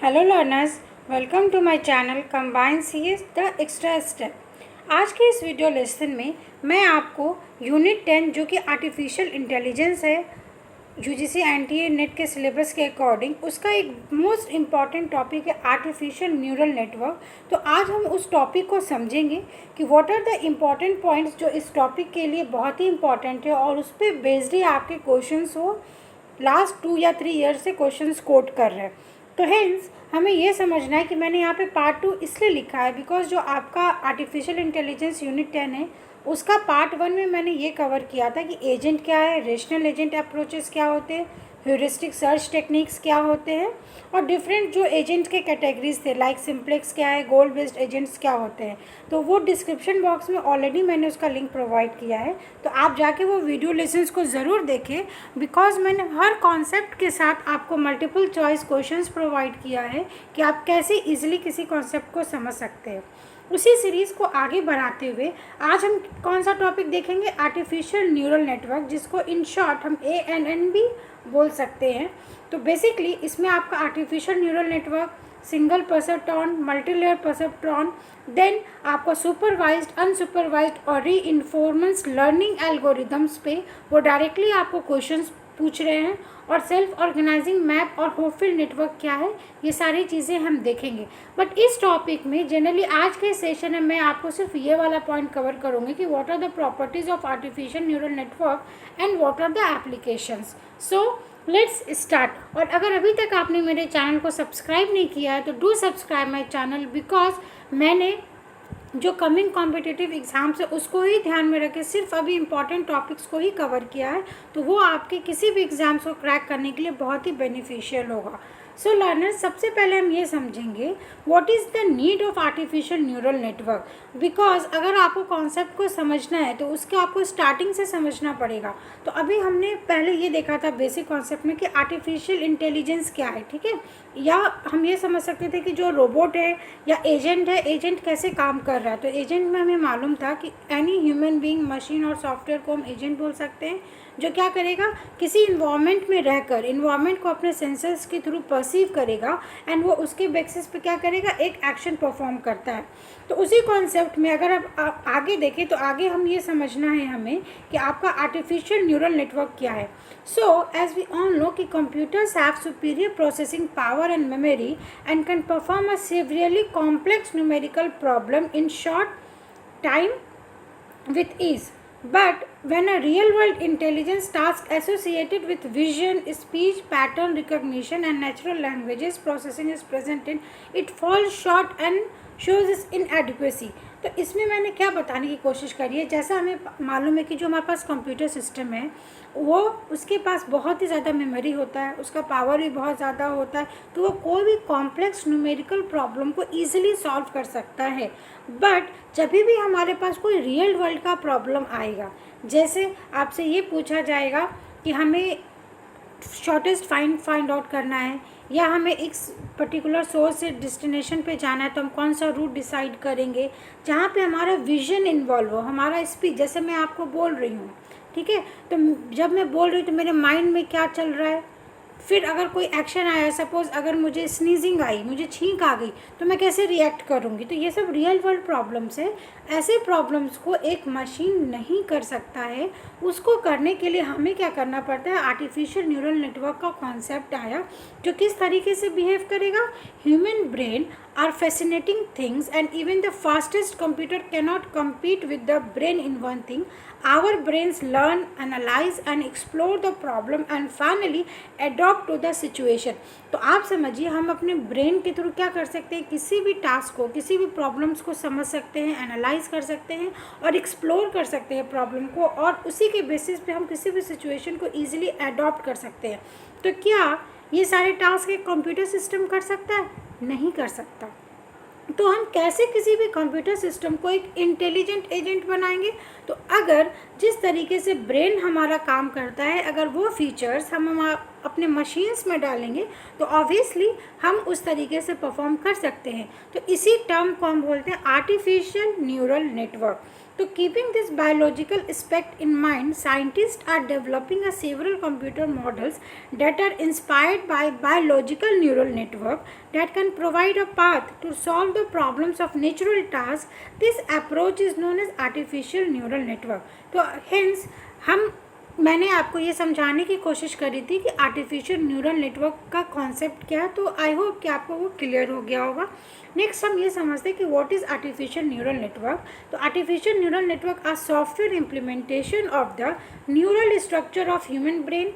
Hello learners, welcome to my channel combine CS the extra step. आज के इस video lesson में मैं आपको यूनिट 10 जो कि आर्टिफिशियल इंटेलिजेंस है यूजीसी एनटीए नेट के सिलेबस के अकॉर्डिंग उसका एक मोस्ट इम्पॉर्टेंट टॉपिक है आर्टिफिशियल न्यूरल नेटवर्क। तो आज हम उस टॉपिक को समझेंगे कि what are the important points जो इस टॉपिक के लिए बहुत ही इंपॉर्टेंट है और उस पर बेस्ड ही आपके क्वेश्चंस हो लास्ट 2 या 3 ईयर से क्वेश्चंस कोट कर रहे हैं। तो हेंस हमें ये समझना है कि मैंने यहाँ पे पार्ट 2 इसलिए लिखा है बिकॉज जो आपका आर्टिफिशियल इंटेलिजेंस यूनिट 10 है उसका पार्ट 1 में मैंने ये कवर किया था कि एजेंट क्या है, रेशनल एजेंट अप्रोचेस क्या होते हैं, ह्यूरिस्टिक सर्च टेक्निक्स क्या होते हैं और डिफरेंट जो एजेंट के कैटेगरीज थे लाइक सिम्प्लेक्स क्या है, गोल बेस्ड एजेंट्स क्या होते हैं। तो वो डिस्क्रिप्शन बॉक्स में ऑलरेडी मैंने उसका लिंक प्रोवाइड किया है, तो आप जाके वो वीडियो लेसन्स को ज़रूर देखें बिकॉज मैंने हर कॉन्सेप्ट के साथ आपको मल्टीपल चॉइस क्वेश्चंस प्रोवाइड किया है कि आप कैसे ईजिली किसी कॉन्सेप्ट को समझ सकते हैं। उसी सीरीज़ को आगे बढ़ाते हुए आज हम कौन सा टॉपिक देखेंगे, आर्टिफिशियल न्यूरल नेटवर्क, जिसको इन शॉर्ट हम ANN भी बोल सकते हैं। तो बेसिकली इसमें आपका artificial neural network, single perceptron, multi layer perceptron, then आपका सुपरवाइज्ड, अनसुपरवाइज्ड और रीइंफोर्समेंट लर्निंग एल्गोरिदम्स पे वो डायरेक्टली आपको क्वेश्चंस पूछ रहे हैं और सेल्फ ऑर्गेनाइजिंग मैप और होपफुल नेटवर्क क्या है, ये सारी चीज़ें हम देखेंगे। बट इस टॉपिक में जनरली आज के सेशन में मैं आपको सिर्फ ये वाला पॉइंट कवर करूँगी कि what are the properties of artificial neural network and what are the applications. So let's start. और अगर अभी तक आपने मेरे चैनल को सब्सक्राइब नहीं किया है तो do subscribe my channel because मैंने जो कमिंग कॉम्पिटिटिव एग्ज़ाम्स है उसको ही ध्यान में रखे सिर्फ अभी इंपॉर्टेंट टॉपिक्स को ही कवर किया है, तो वो आपके किसी भी एग्ज़ाम्स को क्रैक करने के लिए बहुत ही बेनिफिशियल होगा। सो लर्नर्स, सबसे पहले हम ये समझेंगे what is the need of artificial neural network. Because अगर आपको कॉन्सेप्ट को समझना है तो उसके आपको स्टार्टिंग से समझना पड़ेगा। तो अभी हमने पहले ये देखा था बेसिक कॉन्सेप्ट में कि आर्टिफिशियल इंटेलिजेंस क्या है, ठीक है, या हम ये समझ सकते थे कि जो रोबोट है या एजेंट है, एजेंट कैसे काम कर रहा है। तो एजेंट में हमें मालूम था कि एनी ह्यूमन बीइंग, मशीन और सॉफ्टवेयर को हम एजेंट बोल सकते हैं, जो क्या करेगा, किसी इन्वायरमेंट में रहकर इन्वायरमेंट को अपने सेंसर्स के थ्रू परसीव करेगा एंड वो उसके बेसिस पे क्या करेगा, एक एक्शन परफॉर्म करता है। तो उसी कॉन्सेप्ट में अगर आप आगे देखें तो आगे हम ये समझना है हमें कि आपका आर्टिफिशियल न्यूरल नेटवर्क क्या है। So as we all know कि computers have superior processing power and memory and can perform a severely complex numerical problem in short time with ease. But when a real-world intelligence task associated with vision, speech, pattern recognition, and natural languages processing is present in, it falls short and shows its inadequacy. तो इसमें मैंने क्या बताने की कोशिश करी है, जैसा हमें मालूम है कि जो हमारे पास कंप्यूटर सिस्टम है वो उसके पास बहुत ही ज़्यादा मेमोरी होता है, उसका पावर भी बहुत ज़्यादा होता है, तो वो कोई भी कॉम्प्लेक्स न्यूमेरिकल प्रॉब्लम को ईजिली सॉल्व कर सकता है। बट जब भी हमारे पास कोई रियल वर्ल्ड का प्रॉब्लम आएगा, जैसे आपसे ये पूछा जाएगा कि हमें शॉर्टेस्ट फाइंड आउट करना है या हमें एक पर्टिकुलर सोर्स से डेस्टिनेशन पे जाना है, तो हम कौन सा रूट डिसाइड करेंगे जहाँ पे हमारा विजन इन्वॉल्व हो, हमारा स्पीच, जैसे मैं आपको बोल रही हूँ, ठीक है, तो जब मैं बोल रही हूँ तो मेरे माइंड में क्या चल रहा है, फिर अगर कोई एक्शन आया, सपोज़ अगर मुझे स्नीजिंग आई, मुझे छींक आ गई, तो मैं कैसे रिएक्ट करूँगी। तो ये सब रियल वर्ल्ड प्रॉब्लम्स है। ऐसे प्रॉब्लम्स को एक मशीन नहीं कर सकता है, उसको करने के लिए हमें क्या करना पड़ता है, आर्टिफिशियल न्यूरल नेटवर्क का कॉन्सेप्ट आया जो किस तरीके से बिहेव करेगा। Human brain are fascinating things and even the fastest computer cannot compete with the brain in one thing. Our brains learn, analyze and explore the problem and finally adopt to the situation. तो आप समझिए, हम अपने brain के through क्या कर सकते हैं, किसी भी टास्क को, किसी भी प्रॉब्लम्स को समझ सकते हैं, एनालाइज कर सकते हैं और एक्सप्लोर कर सकते हैं प्रॉब्लम को, और उसी के बेसिस पे हम किसी भी सिचुएशन को ईजिली अडॉप्ट कर सकते हैं। तो क्या ये सारे टास्क एक कंप्यूटर सिस्टम कर सकता है? नहीं कर सकता। तो हम कैसे किसी भी कंप्यूटर सिस्टम को एक इंटेलिजेंट एजेंट बनाएंगे? तो अगर जिस तरीके से ब्रेन हमारा काम करता है, अगर वो फीचर्स हम अपने मशीन्स में डालेंगे तो ऑब्वियसली हम उस तरीके से परफॉर्म कर सकते हैं। तो इसी टर्म को हम बोलते हैं आर्टिफिशियल न्यूरल नेटवर्क। तो keeping this biological aspect in mind, scientists are developing several computer models that are inspired by biological neural network that can provide a path to solve the problems of natural tasks. This approach is known as artificial neural network. तो hence मैंने आपको ये समझाने की कोशिश करी थी कि आर्टिफिशियल न्यूरल नेटवर्क का कॉन्सेप्ट क्या है, तो आई होप कि आपको वो क्लियर हो गया होगा। नेक्स्ट हम ये समझते हैं कि what is artificial neural network. तो artificial neural network are software implementation of the neural structure of human brain.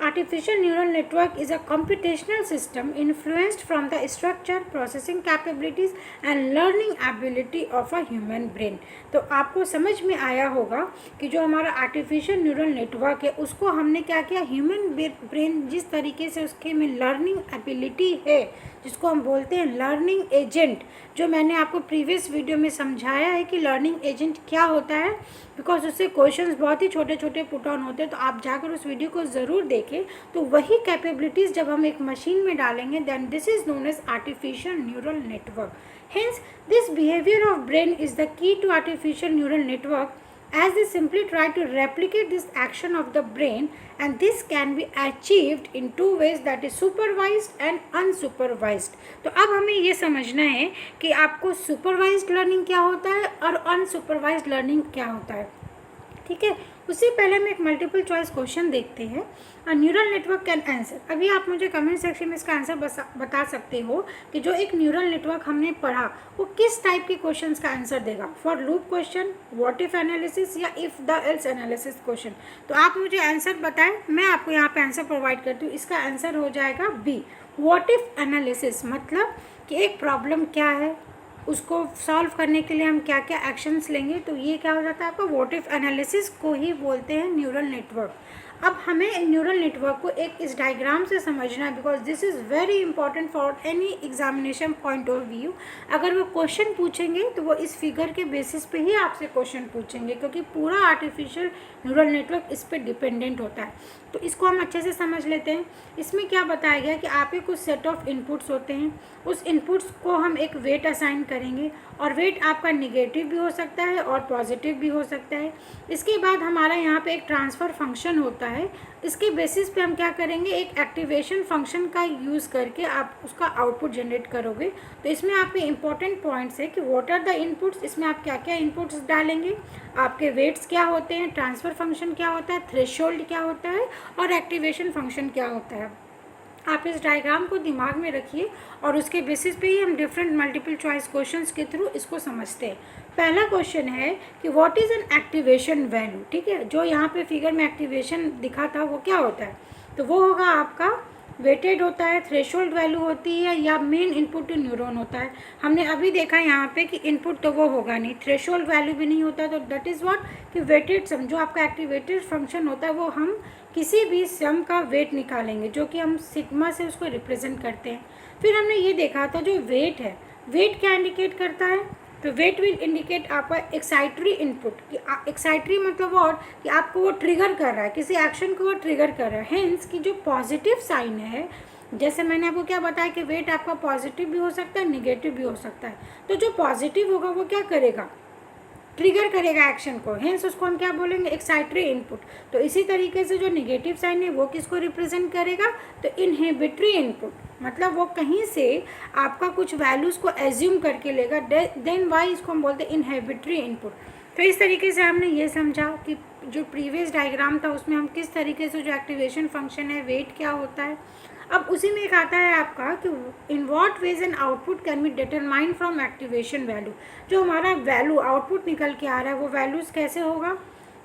Artificial neural network is a computational system influenced from the structure, processing capabilities and learning ability of a human brain। तो आपको समझ में आया होगा कि जो हमारा artificial neural network है उसको हमने क्या किया, ह्यूमन ब्रेन जिस तरीके से उसके में लर्निंग एबिलिटी है, जिसको हम बोलते हैं लर्निंग एजेंट, जो मैंने आपको प्रीवियस वीडियो में समझाया है कि लर्निंग एजेंट क्या होता है, बिकॉज उससे क्वेश्चंस बहुत ही छोटे छोटे पुट ऑन होते हैं। तो आप जाकर उस वीडियो को ज़रूर देखें। तो वही कैपेबिलिटीज़ जब हम एक मशीन में डालेंगे then this is known as artificial neural network. Hence this behaviour of brain is the key to artificial neural network as they simply try to replicate this action of the brain, and this can be achieved in two ways, that is supervised and unsupervised। तो अब हमें ये समझना है कि आपको supervised learning क्या होता है और अनसुपरवाइज्ड लर्निंग क्या होता है, ठीक है। उससे पहले हम एक मल्टीपल चॉइस क्वेश्चन देखते हैं। A neural network can answer. अभी आप मुझे कमेंट सेक्शन में इसका आंसर बता सकते हो कि जो एक न्यूरल नेटवर्क हमने पढ़ा वो किस टाइप के क्वेश्चंस का आंसर देगा, for loop question, what if analysis या if the else analysis question. तो आप मुझे आंसर बताएं, मैं आपको यहाँ पे आंसर प्रोवाइड करती हूँ। इसका आंसर हो जाएगा बी, व्हाट इफ एनालिसिस। मतलब कि एक प्रॉब्लम क्या है, उसको सॉल्व करने के लिए हम क्या क्या एक्शंस लेंगे, तो ये क्या हो जाता है आपका व्हाट इफ एनालिसिस को ही बोलते हैं न्यूरल नेटवर्क। अब हमें न्यूरल नेटवर्क को एक इस डायग्राम से समझना है, because this is very important for any examination point of view. अगर वो क्वेश्चन पूछेंगे तो वो इस फिगर के बेसिस पे ही आपसे क्वेश्चन पूछेंगे, क्योंकि पूरा आर्टिफिशियल न्यूरल नेटवर्क इस पर डिपेंडेंट होता है। तो इसको हम अच्छे से समझ लेते हैं। इसमें क्या बताया गया कि आपके कुछ सेट ऑफ इनपुट्स होते हैं, उस इनपुट्स को हम एक वेट असाइन करेंगे, और वेट आपका निगेटिव भी हो सकता है और पॉजिटिव भी हो सकता है। इसके बाद हमारा यहाँ पे एक ट्रांसफ़र फंक्शन होता है, इसके बेसिस पे हम क्या करेंगे, एक एक्टिवेशन फंक्शन का यूज़ करके आप उसका आउटपुट जनरेट करोगे। तो इसमें आपके इंपॉर्टेंट पॉइंट्स है कि व्हाट आर द इनपुट्स, इसमें आप क्या क्या इनपुट्स डालेंगे, आपके वेट्स क्या होते हैं, ट्रांसफ़र फंक्शन क्या होता है, थ्रेशोल्ड क्या होता है और एक्टिवेशन फंक्शन क्या होता है। आप इस डायग्राम को दिमाग में रखिए और उसके बेसिस पे ही हम डिफरेंट मल्टीपल चॉइस क्वेश्चंस के थ्रू इसको समझते हैं। पहला क्वेश्चन है कि what is an activation value, ठीक है। जो यहाँ पे फिगर में एक्टिवेशन दिखा था वो क्या होता है, तो वो होगा आपका वेटेड होता है, थ्रेशोल्ड वैल्यू होती है, या मेन इनपुट टू न्यूरॉन होता है। हमने अभी देखा यहाँ पे कि इनपुट तो वो होगा नहीं, थ्रेशोल्ड वैल्यू भी नहीं होता, तो दैट इज़ व्हाट कि वेटेड सम, जो आपका एक्टिवेटेड फंक्शन होता है वो हम किसी भी सम का वेट निकालेंगे, जो कि हम सिग्मा से उसको रिप्रेजेंट करते हैं। फिर हमने ये देखा था जो वेट है, वेट क्या इंडिकेट करता है, तो वेट विल इंडिकेट आपका एक्साइटरी इनपुट, कि एक्साइटरी मतलब और कि आपको वो ट्रिगर कर रहा है, किसी एक्शन को वो ट्रिगर कर रहा है। हेंस कि जो पॉजिटिव साइन है, जैसे मैंने आपको क्या बताया कि वेट आपका पॉजिटिव भी हो सकता है, निगेटिव भी हो सकता है। तो जो पॉजिटिव होगा वो क्या करेगा, ट्रिगर करेगा एक्शन को, हेंस उसको हम क्या बोलेंगे, एक्साइटरी इनपुट। तो इसी तरीके से जो निगेटिव साइन है वो किसको रिप्रेजेंट करेगा, तो इनहिबिटरी इनपुट, मतलब वो कहीं से आपका कुछ वैल्यूज़ को एज्यूम करके लेगा, देन वाई इसको हम बोलते हैं इनहिबिटरी इनपुट। तो इस तरीके से हमने ये समझा कि जो प्रीवियस डायग्राम था उसमें हम किस तरीके से जो एक्टिवेशन फंक्शन है, वेट क्या होता है। अब उसी में एक आता है आपका कि in what ways an output can be determine from activation value. जो हमारा वैल्यू आउटपुट निकल के आ रहा है वो वैल्यूज़ कैसे होगा,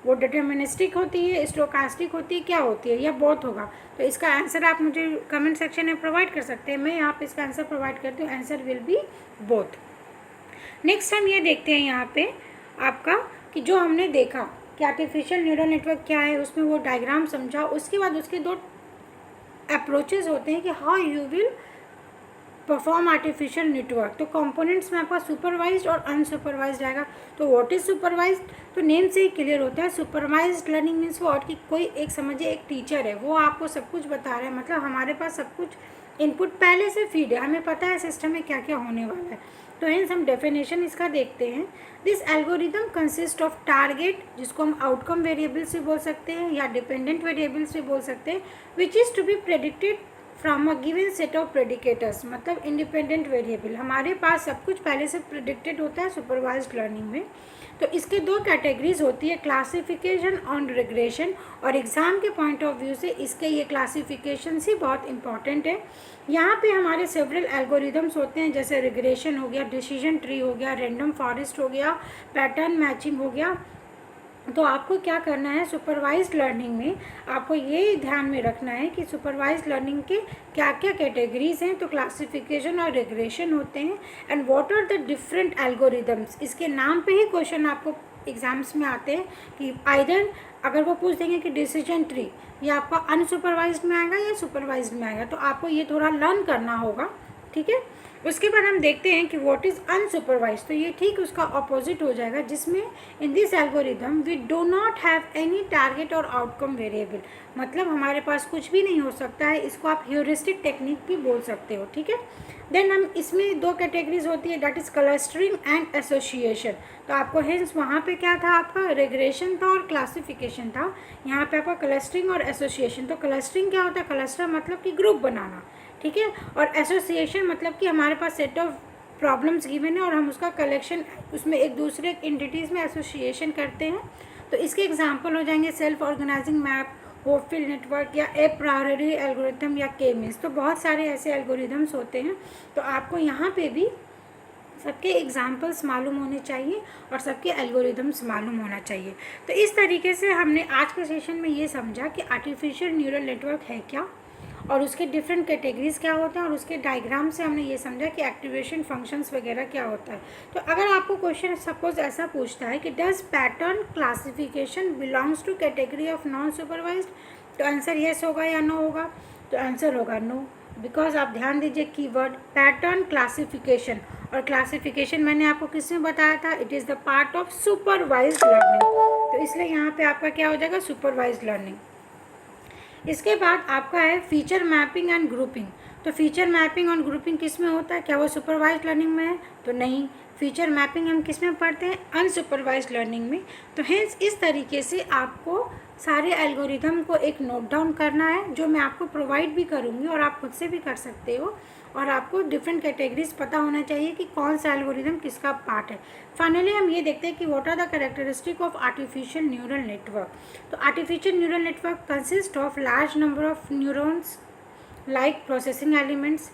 वो डिटर्मिनिस्टिक होती है, स्टोकास्टिक होती है, क्या होती है, या बोथ होगा। तो इसका आंसर आप मुझे कमेंट सेक्शन में प्रोवाइड कर सकते हैं, मैं यहाँ पे इसका आंसर प्रोवाइड करती हूँ, answer will be both. Next हम ये देखते हैं यहाँ पे आपका कि जो हमने देखा कि आर्टिफिशियल न्यूरल नेटवर्क क्या है, उसमें वो डायग्राम समझा। उसके बाद उसके दो अप्रोचेस होते हैं कि how you will perform artificial network. तो कंपोनेंट्स में आपका सुपरवाइज्ड और अनसुपरवाइज्ड आएगा। तो व्हाट इज सुपरवाइज्ड, तो नेम से ही क्लियर होता है। सुपरवाइज्ड लर्निंग मीन्स व्हाट, कि कोई एक समझिए एक टीचर है, वो आपको सब कुछ बता रहा है, मतलब हमारे पास सब कुछ इनपुट पहले से फीड है, हमें पता है सिस्टम में क्या क्या होने वाला है। तो हेंस हम डेफिनेशन इसका देखते हैं। This algorithm consist of target, जिसको हम आउटकम वेरिएबल से बोल सकते हैं या डिपेंडेंट वेरिएबल से बोल सकते हैं, which is to be predicted from a given set of predictors, मतलब इंडिपेंडेंट वेरिएबल। हमारे पास सब कुछ पहले से प्रेडिक्टेड होता है सुपरवाइज्ड लर्निंग में। तो इसके दो कैटेगरीज होती है, क्लासिफिकेशन और रिग्रेशन, और एग्ज़ाम के पॉइंट ऑफ व्यू से इसके ये क्लासिफिकेशन ही बहुत इंपॉर्टेंट है। यहाँ पे हमारे सेवरल एल्गोरिदम्स होते हैं, जैसे रिग्रेशन हो गया, डिसीजन ट्री हो गया, रैंडम फॉरेस्ट हो गया, पैटर्न मैचिंग हो गया। तो आपको क्या करना है, सुपरवाइज्ड लर्निंग में आपको ये ध्यान में रखना है कि सुपरवाइज्ड लर्निंग के क्या क्या कैटेगरीज हैं। तो क्लासिफिकेशन और रिग्रेशन होते हैं। And what are the different algorithms, इसके नाम पे ही क्वेश्चन आपको एग्जाम्स में आते हैं कि आइदर अगर वो पूछ देंगे कि डिसीजन ट्री ये आपका अनसुपरवाइज्ड में आएगा या सुपरवाइज्ड में आएगा, तो आपको ये थोड़ा लर्न करना होगा, ठीक है। उसके बाद हम देखते हैं कि व्हाट इज़ अनसुपरवाइज्ड, तो ये ठीक उसका अपोजिट हो जाएगा, जिसमें in this algorithm we do not have any target और आउटकम वेरिएबल, मतलब हमारे पास कुछ भी नहीं हो सकता है। इसको आप ह्यूरिस्टिक टेक्निक भी बोल सकते हो, ठीक है। देन हम इसमें दो कैटेगरीज होती है, that is clustering and association. तो आपको हेंस वहाँ पे क्या था, आपका रिग्रेशन था और क्लासिफिकेशन था। यहाँ पे आपका क्लस्टरिंग और एसोसिएशन। तो क्लस्टरिंग क्या होता है, क्लस्टर मतलब कि ग्रुप बनाना, ठीक है, और एसोसिएशन मतलब कि हमारे पास सेट ऑफ प्रॉब्लम्स गिवन है और हम उसका कलेक्शन, उसमें एक दूसरे एंटिटीज़ में एसोसिएशन करते हैं। तो इसके एग्जांपल हो जाएंगे सेल्फ ऑर्गेनाइजिंग मैप, होपफिल नेटवर्क, या ए प्रायोरिटी एल्गोरिथम, या के मीन्स। तो बहुत सारे ऐसे एल्गोरिथम्स होते हैं। तो आपको यहाँ पे भी सबके एग्जाम्पल्स मालूम होने चाहिए और सबके एल्गोरिदम्स मालूम होना चाहिए। तो इस तरीके से हमने आज के सेशन में ये समझा कि आर्टिफिशियल न्यूरल नेटवर्क है क्या और उसके डिफरेंट कैटेगरीज क्या होते हैं, और उसके डायग्राम से हमने ये समझा कि एक्टिवेशन फंक्शंस वगैरह क्या होता है। तो अगर आपको क्वेश्चन सपोज ऐसा पूछता है कि does pattern classification belongs to category of non supervised, तो आंसर येस होगा या नो होगा, तो आंसर होगा नो, बिकॉज आप ध्यान दीजिए कीवर्ड पैटर्न क्लासिफिकेशन, और क्लासिफिकेशन मैंने आपको किसमें बताया था, it is the part of supervised learning. तो इसलिए यहाँ पे आपका क्या हो जाएगा, सुपरवाइज्ड लर्निंग। इसके बाद आपका है फीचर मैपिंग एंड ग्रुपिंग। तो फीचर मैपिंग और ग्रुपिंग किस में होता है, क्या वो सुपरवाइज्ड लर्निंग में है, तो नहीं। फीचर मैपिंग हम किस में पढ़ते हैं, अनसुपरवाइज्ड लर्निंग में। तो हेंस इस तरीके से आपको सारे एल्गोरिथम को एक नोट डाउन करना है, जो मैं आपको प्रोवाइड भी करूँगी और आप खुद से भी कर सकते हो। और आपको डिफरेंट कैटेगरीज पता होना चाहिए कि कौन सा एल्गोरिथम किसका पार्ट है। फाइनली हम ये देखते हैं कि what are the characteristic of artificial neural network. तो artificial neural network consist of large number of neurons like processing elements.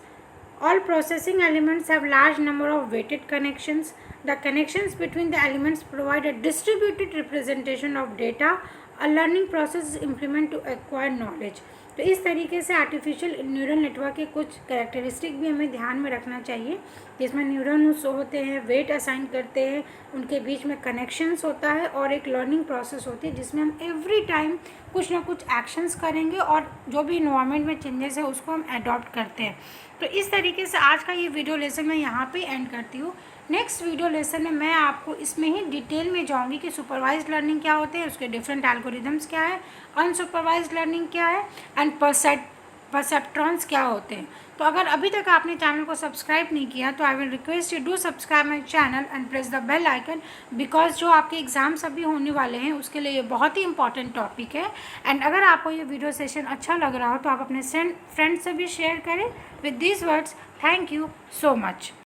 All processing elements have large number of weighted connections. The connections between the elements provide a distributed representation of data. A learning process is implemented to acquire knowledge. तो इस तरीके से artificial neural network के कुछ characteristic भी हमें ध्यान में रखना चाहिए, जिसमें न्यूरॉन्स होते हैं, वेट असाइन करते हैं, उनके बीच में कनेक्शंस होता है, और एक लर्निंग प्रोसेस होती है जिसमें हम एवरी टाइम कुछ ना कुछ एक्शंस करेंगे और जो भी इन्वायरमेंट में चेंजेस है उसको हम अडॉप्ट करते हैं। तो इस तरीके से आज का ये वीडियो लेसन मैं यहाँ पे एंड करती हूँ। नेक्स्ट वीडियो लेसन में मैं आपको इसमें ही डिटेल में जाऊँगी कि सुपरवाइज्ड लर्निंग क्या होते हैं, उसके डिफरेंट एल्गोरिदम्स क्या है, अनसुपरवाइज्ड लर्निंग क्या है, एंड परसेप्ट्रॉन्स क्या होते हैं। तो अगर अभी तक आपने चैनल को सब्सक्राइब नहीं किया तो I will request you do subscribe my channel and press the bell icon, because जो आपके एग्जाम्स अभी होने वाले हैं उसके लिए ये बहुत ही इंपॉर्टेंट टॉपिक है। एंड अगर आपको ये वीडियो सेशन अच्छा लग रहा हो तो आप अपने फ्रेंड्स से भी शेयर करें with these words. Thank you so much.